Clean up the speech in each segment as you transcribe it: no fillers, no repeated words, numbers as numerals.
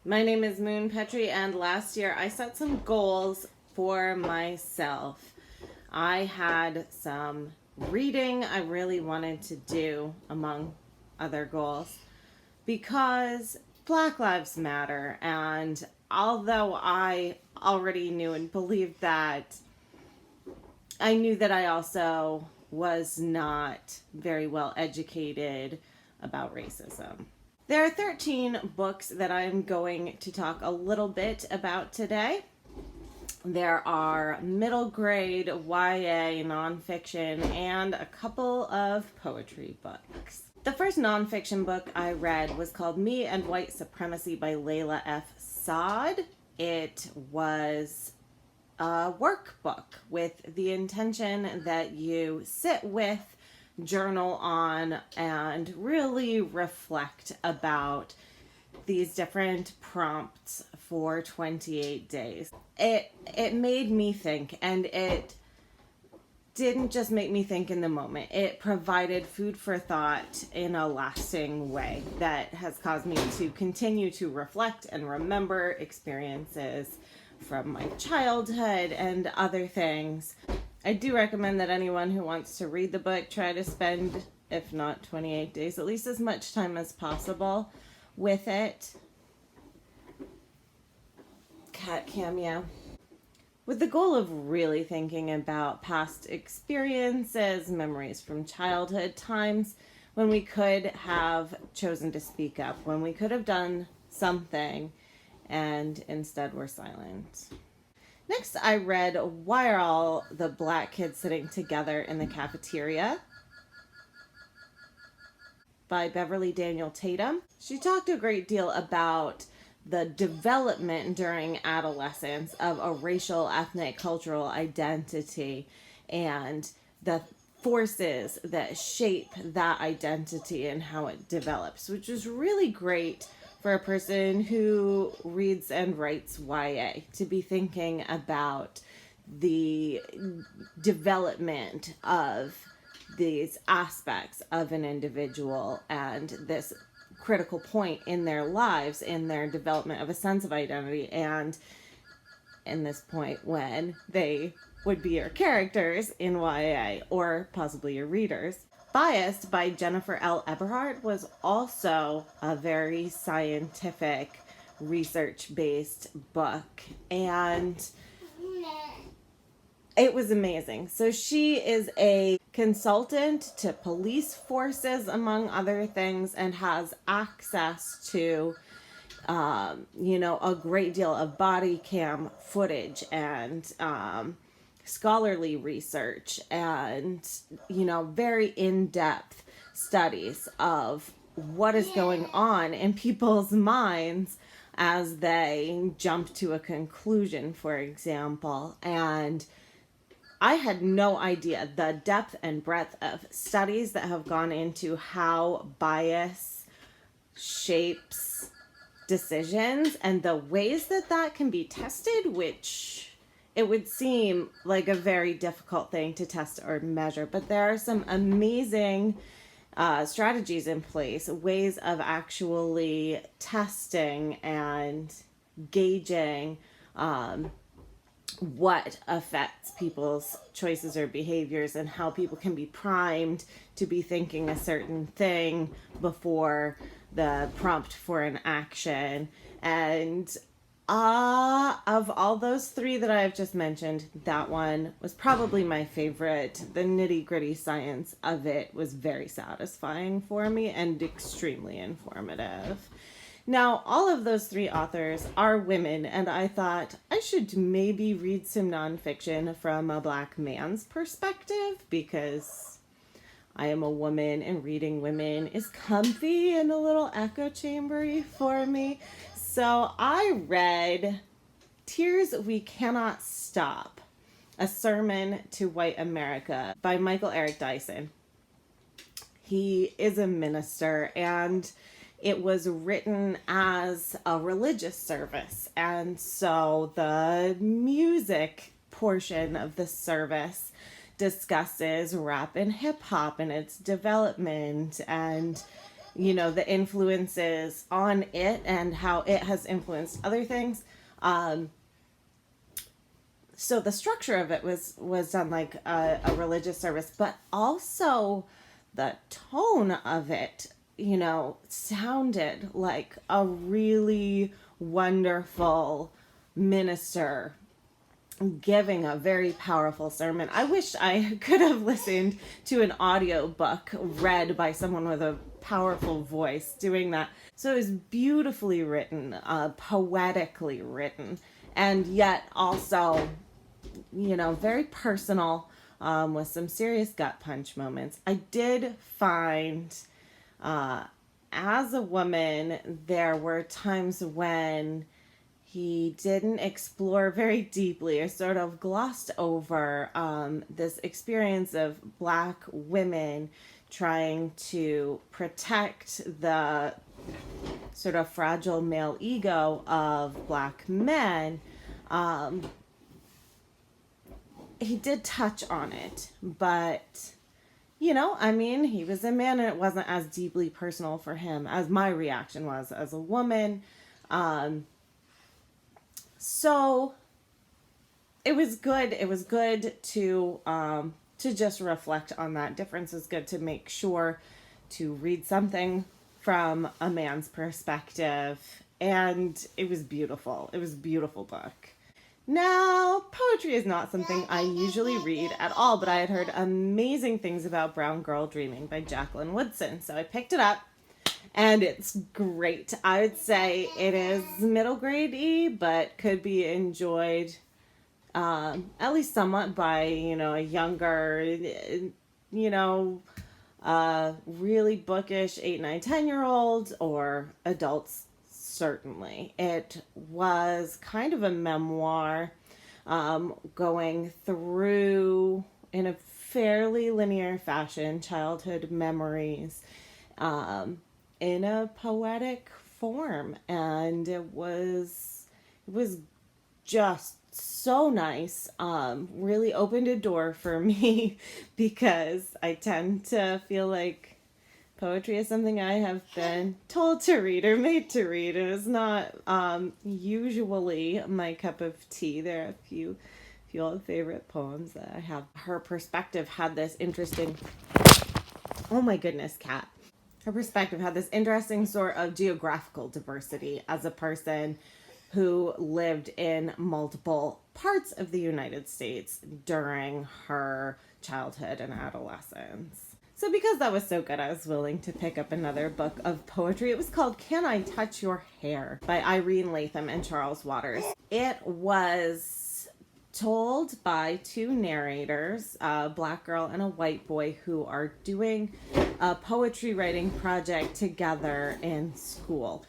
My name is Moon Petrie, and last year I set some goals for myself. I had some reading I really wanted to do, among other goals, because Black Lives Matter. And although I already knew and believed that, I knew that I also was not very well educated about racism. There are 13 books that I'm going to talk a little bit about today. There are middle grade YA nonfiction and a couple of poetry books. The first nonfiction book I read was called Me and White Supremacy by Layla F. Saad. It was a workbook with the intention that you sit with, journal on, and really reflect about these different prompts for 28 days. It made me think, and it didn't just make me think in the moment. It provided food for thought in a lasting way that has caused me to continue to reflect and remember experiences from my childhood and other things. I do recommend that anyone who wants to read the book try to spend, if not 28 days, at least as much time as possible with it. Cat cameo. With the goal of really thinking about past experiences, memories from childhood, times when we could have chosen to speak up, when we could have done something, and instead we're silent. Next, I read Why Are All the Black Kids Sitting Together in the Cafeteria by Beverly Tatum. She talked a great deal about the development during adolescence of a racial, ethnic, cultural identity and the forces that shape that identity and how it develops, which is really great for a person who reads and writes YA to be thinking about the development of these aspects of an individual and this critical point in their lives, in their development of a sense of identity, and in this point when they would be your characters in YA or possibly your readers. Biased by Jennifer L. Eberhardt was also a very scientific, research-based book, and it was amazing. So she is a consultant to police forces, among other things, and has access to a great deal of body cam footage and scholarly research and, very in-depth studies of what is going on in people's minds as they jump to a conclusion, for example. And I had no idea the depth and breadth of studies that have gone into how bias shapes decisions and the ways that can be tested, which it would seem like a very difficult thing to test or measure. But there are some amazing strategies in place, ways of actually testing and gauging what affects people's choices or behaviors and how people can be primed to be thinking a certain thing before the prompt for an action. And of all those three that I've just mentioned, that one was probably my favorite. The nitty-gritty science of it was very satisfying for me and extremely informative. Now, all of those three authors are women, and I thought I should maybe read some nonfiction from a Black man's perspective, because I am a woman and reading women is comfy and a little echo chambery for me. So I read Tears We Cannot Stop, A Sermon to White America by Michael Eric Dyson. He is a minister, and it was written as a religious service. And so the music portion of the service discusses rap and hip hop and its development and the influences on it and how it has influenced other things. So the structure of it was done like a religious service, but also the tone of it, sounded like a really wonderful minister giving a very powerful sermon. I wish I could have listened to an audio book read by someone with a powerful voice doing that. So it was beautifully written, poetically written, and yet also, very personal, with some serious gut punch moments. I did find, as a woman, there were times when he didn't explore very deeply or sort of glossed over this experience of Black women trying to protect the sort of fragile male ego of Black men. He did touch on it, but he was a man and it wasn't as deeply personal for him as my reaction was as a woman. So it was good. It was good to just reflect on that difference. It's good to make sure to read something from a man's perspective. And it was beautiful. It was a beautiful book. Now, poetry is not something I usually read at all, but I had heard amazing things about Brown Girl Dreaming by Jacqueline Woodson. So I picked it up. And it's great. I would say it is middle grade-y, but could be enjoyed at least somewhat by, a younger, really bookish 8, 9, 10-year-old or adults, certainly. It was kind of a memoir going through, in a fairly linear fashion, childhood memories. In a poetic form, and it was just so nice. Really opened a door for me because I tend to feel like poetry is something I have been told to read or made to read, and it's not usually my cup of tea. There are a few old favorite poems that I have. Her perspective had this interesting, oh my goodness, cat. Her perspective had this interesting sort of geographical diversity as a person who lived in multiple parts of the United States during her childhood and adolescence. So because that was so good, I was willing to pick up another book of poetry. It was called Can I Touch Your Hair by Irene, Latham, and Charles Waters. It was told by two narrators, a Black girl and a white boy, who are doing a poetry writing project together in school.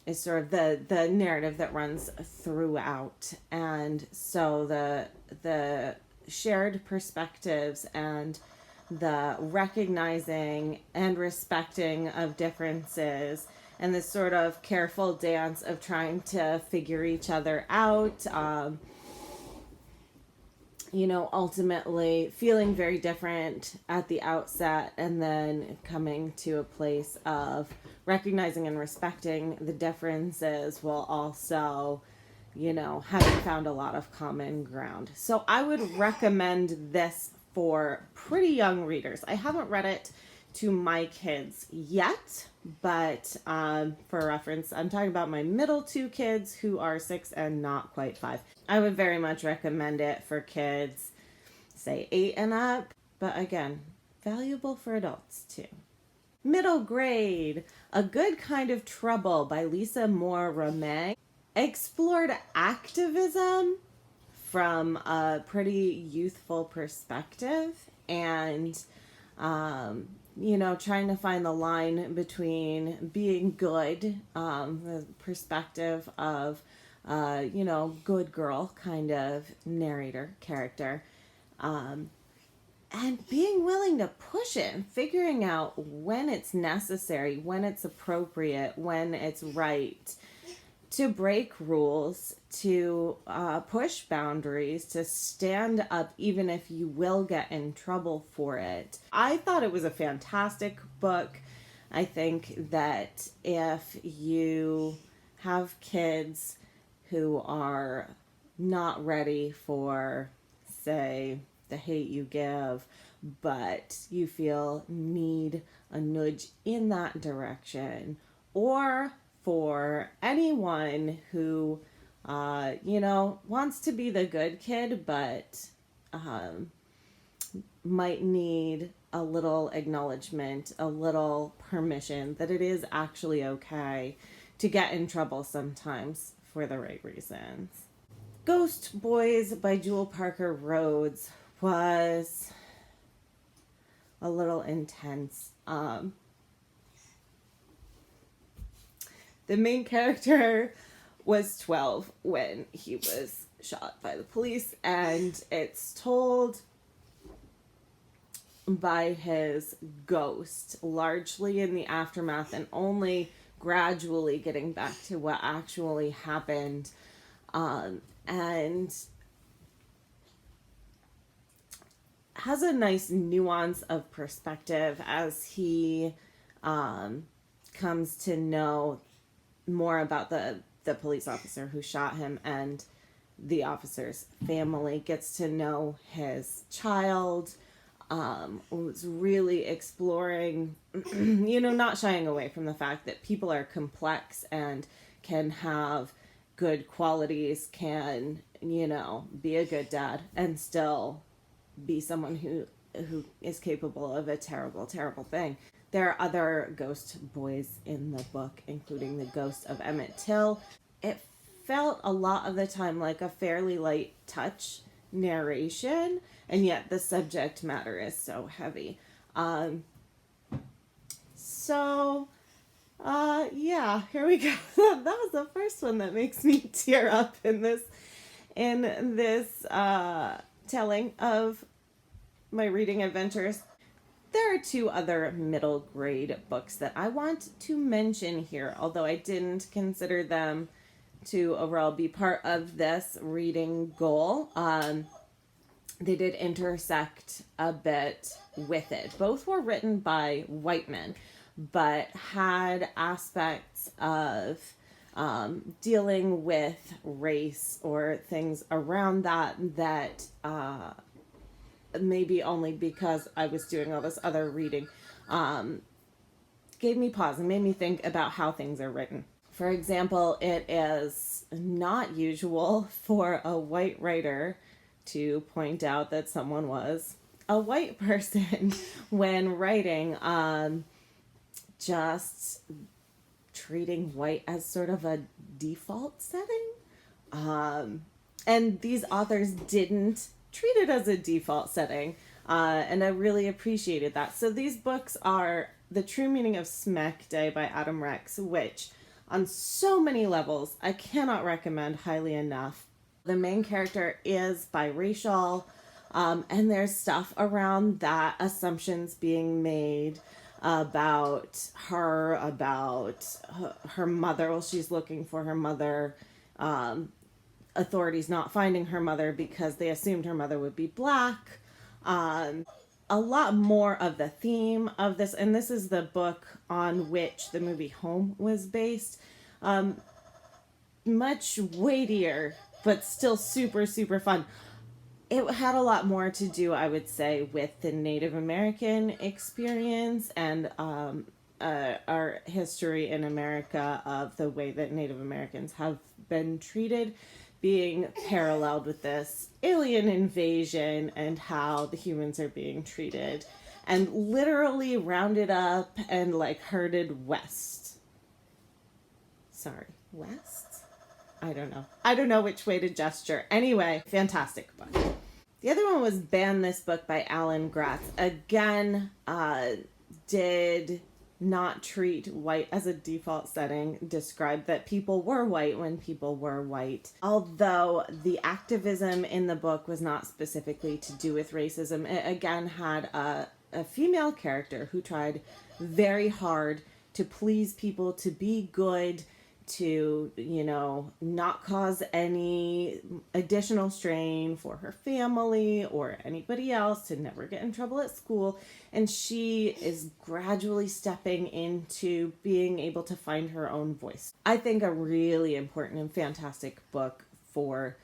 Is sort of the narrative that runs throughout. And so the shared perspectives and the recognizing and respecting of differences and this sort of careful dance of trying to figure each other out, ultimately feeling very different at the outset and then coming to a place of recognizing and respecting the differences while also, having found a lot of common ground. So I would recommend this for pretty young readers. I haven't read it to my kids yet, but for reference, I'm talking about my middle two kids who are 6 and not quite 5. I would very much recommend it for kids, say 8 and up, but again, valuable for adults too. Middle grade, A Good Kind of Trouble by Lisa Moore Ramee explored activism from a pretty youthful perspective and trying to find the line between being good, the perspective of, good girl kind of narrator character, and being willing to push it and figuring out when it's necessary, when it's appropriate, when it's right to break rules, to push boundaries, to stand up even if you will get in trouble for it. I thought it was a fantastic book. I think that if you have kids who are not ready for, say, the hate you give, but you feel need a nudge in that direction, or for anyone who, wants to be the good kid, but might need a little acknowledgement, a little permission that it is actually okay to get in trouble sometimes for the right reasons. Ghost Boys by Jewell Parker Rhodes was a little intense. The main character was 12 when he was shot by the police, and it's told by his ghost, largely in the aftermath and only gradually getting back to what actually happened. And has a nice nuance of perspective as he comes to know more about the police officer who shot him, and the officer's family, gets to know his child, was really exploring, not shying away from the fact that people are complex and can have good qualities, can, be a good dad and still be someone who is capable of a terrible, terrible thing. There are other ghost boys in the book, including the ghost of Emmett Till. It felt a lot of the time like a fairly light touch narration, and yet the subject matter is so heavy. Here we go. That was the first one that makes me tear up in this telling of my reading adventures. There are two other middle grade books that I want to mention here, although I didn't consider them to overall be part of this reading goal. They did intersect a bit with it. Both were written by white men, but had aspects of dealing with race or things around that maybe only because I was doing all this other reading, gave me pause and made me think about how things are written. For example, it is not usual for a white writer to point out that someone was a white person when writing, just treating white as sort of a default setting. And these authors didn't treat it as a default setting, and I really appreciated that. So these books are The True Meaning of Smekday by Adam Rex, which on so many levels I cannot recommend highly enough. The main character is biracial, and there's stuff around that, assumptions being made about her mother. Well, she's looking for her mother. Authorities not finding her mother because they assumed her mother would be black. A lot more of the theme of this, and this is the book on which the movie Home was based. Much weightier, but still super, super fun. It had a lot more to do, I would say, with the Native American experience and our history in America of the way that Native Americans have been treated, being paralleled with this alien invasion and how the humans are being treated, and literally rounded up and herded west. Sorry, west? I don't know which way to gesture. Anyway, fantastic book. The other one was Ban This Book by Alan Gratz. Again, did not treat white as a default setting, described that people were white when people were white. Although the activism in the book was not specifically to do with racism, it again had a female character who tried very hard to please people, to be good, to, not cause any additional strain for her family or anybody else, to never get in trouble at school. And she is gradually stepping into being able to find her own voice. I think a really important and fantastic book for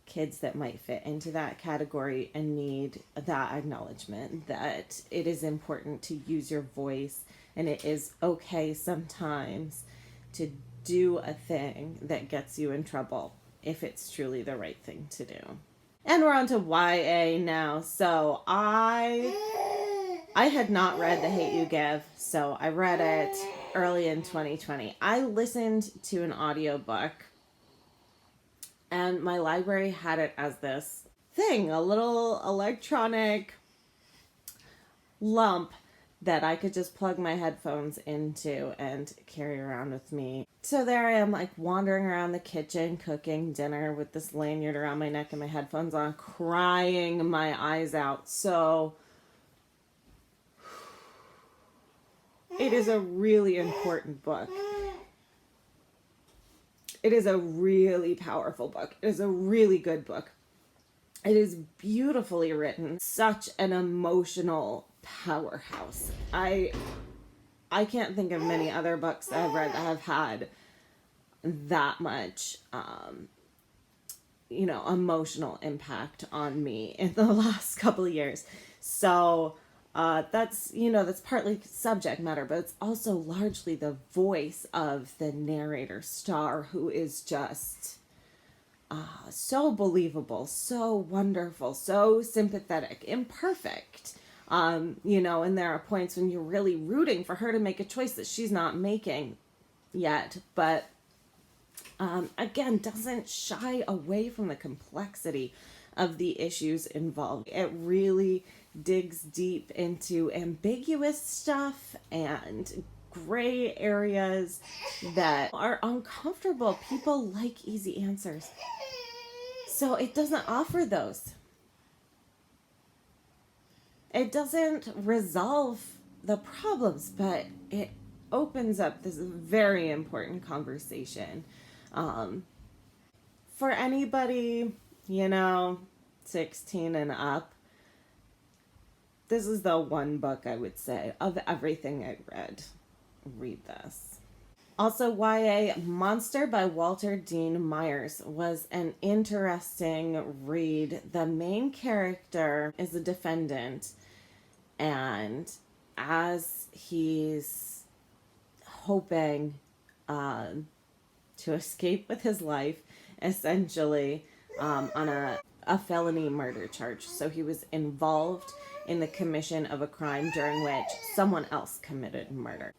kids that might fit into that category and need that acknowledgement that it is important to use your voice, and it is okay sometimes to do a thing that gets you in trouble if it's truly the right thing to do. And we're on to YA now. So I had not read The Hate You Give, so I read it early in 2020. I listened to an audiobook, and my library had it as this thing, a little electronic lump that I could just plug my headphones into and carry around with me. So there I am, like, wandering around the kitchen, cooking dinner with this lanyard around my neck and my headphones on, crying my eyes out. So it is a really important book. It is a really powerful book. It is a really good book. It is beautifully written. Such an emotional powerhouse. I can't think of many other books that I've read that have had that much, emotional impact on me in the last couple of years. So that's partly subject matter, but it's also largely the voice of the narrator star, who is just so believable, so wonderful, so sympathetic, imperfect. And there are points when you're really rooting for her to make a choice that she's not making yet, but again, doesn't shy away from the complexity of the issues involved. It really digs deep into ambiguous stuff and gray areas that are uncomfortable. People like easy answers, so it doesn't offer those. It doesn't resolve the problems, but it opens up this very important conversation. For anybody, 16 and up, this is the one book I would say, of everything I read this. Also, YA Monster by Walter Dean Myers was an interesting read. The main character is a defendant, and as he's hoping to escape with his life, essentially, on a felony murder charge. So he was involved in the commission of a crime during which someone else committed murder.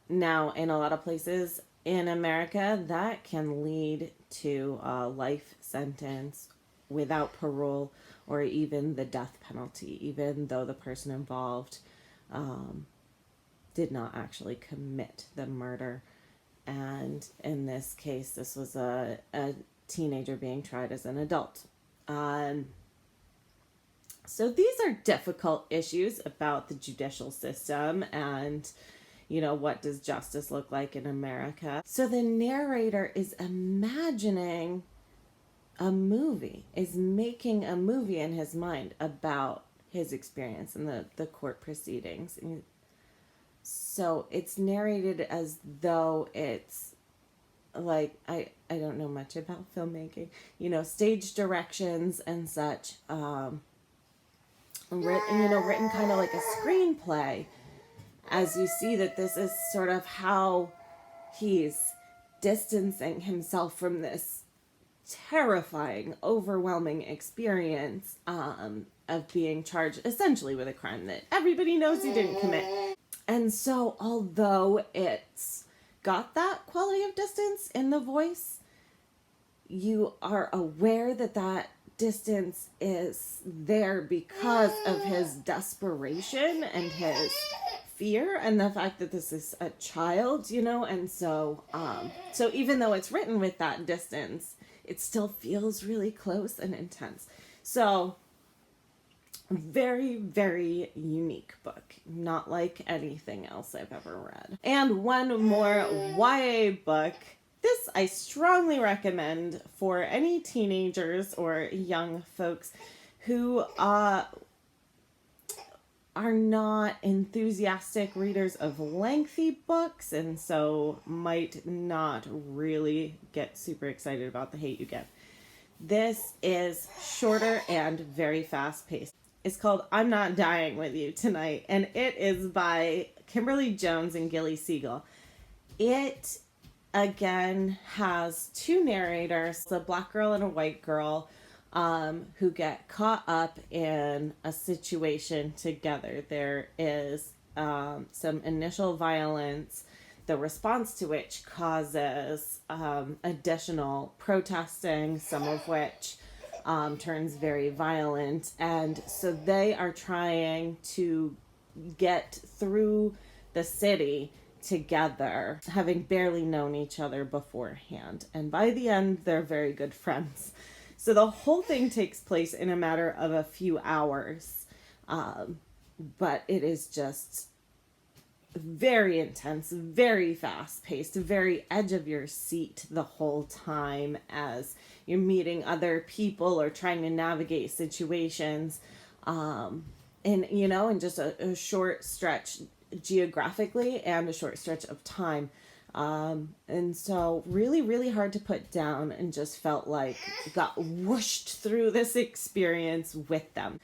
Now, in a lot of places in America, that can lead to a life sentence without parole or even the death penalty, even though the person involved did not actually commit the murder. And in this case, this was a teenager being tried as an adult. So these are difficult issues about the judicial system and, what does justice look like in America? So the narrator is imagining a movie, is making a movie in his mind about his experience in the court proceedings. And so it's narrated as though it's like, I don't know much about filmmaking, stage directions and such, written kind of like a screenplay, as you see that this is sort of how he's distancing himself from this terrifying, overwhelming experience of being charged essentially with a crime that everybody knows he didn't commit. And so although it's got that quality of distance in the voice, you are aware that distance is there because of his desperation and his fear and the fact that this is a child, and so even though it's written with that distance, it still feels really close and intense. So very, very unique book, not like anything else I've ever read. And one more YA book This I strongly recommend for any teenagers or young folks who are not enthusiastic readers of lengthy books and so might not really get super excited about The Hate You Give. This is shorter and very fast paced. It's called I'm Not Dying With You Tonight, and it is by Kimberly Jones and Gilly Segal. It, again, has two narrators, a black girl and a white girl, who get caught up in a situation together. There is some initial violence, the response to which causes additional protesting, some of which turns very violent. And so they are trying to get through the city together, having barely known each other beforehand. And by the end, they're very good friends. So the whole thing takes place in a matter of a few hours. But it is just very intense, very fast paced, very edge of your seat the whole time as you're meeting other people or trying to navigate situations. In just a short stretch geographically and a short stretch of time. And so really, really hard to put down, and just felt like got whooshed through this experience with them.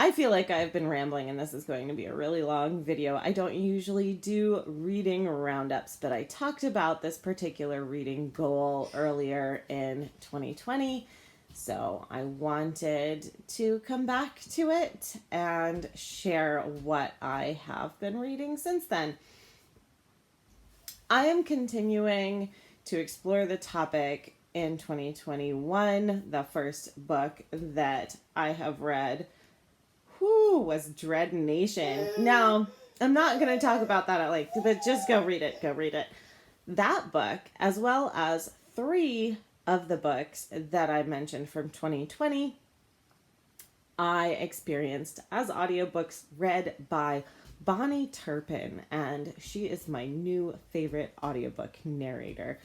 I feel like I've been rambling and this is going to be a really long video. I don't usually do reading roundups, but I talked about this particular reading goal earlier in 2020. So I wanted to come back to it and share what I have been reading since then. I am continuing to explore the topic in 2021. The first book that I have read was Dread Nation. Now, I'm not going to talk about that at length, but just go read it. Go read it. That book, as well as 3 of the books that I mentioned from 2020, I experienced as audiobooks read by Bonnie Turpin, and she is my new favorite audiobook narrator.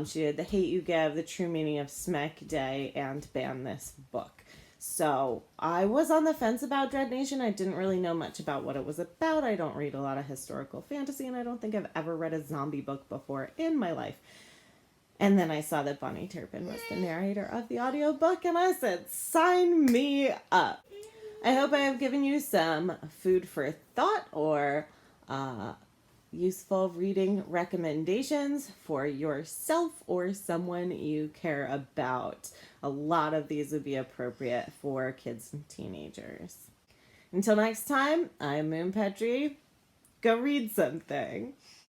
She did The Hate You Give, The True Meaning of Smekday, and Ban This Book. So I was on the fence about Dread Nation. I didn't really know much about what it was about. I don't read a lot of historical fantasy, and I don't think I've ever read a zombie book before in my life. And then I saw that Bonnie Turpin was the narrator of the audiobook, and I said, sign me up. I hope I have given you some food for thought or useful reading recommendations for yourself or someone you care about. A lot of these would be appropriate for kids and teenagers. Until next time, I'm Moon Petrie. Go read something.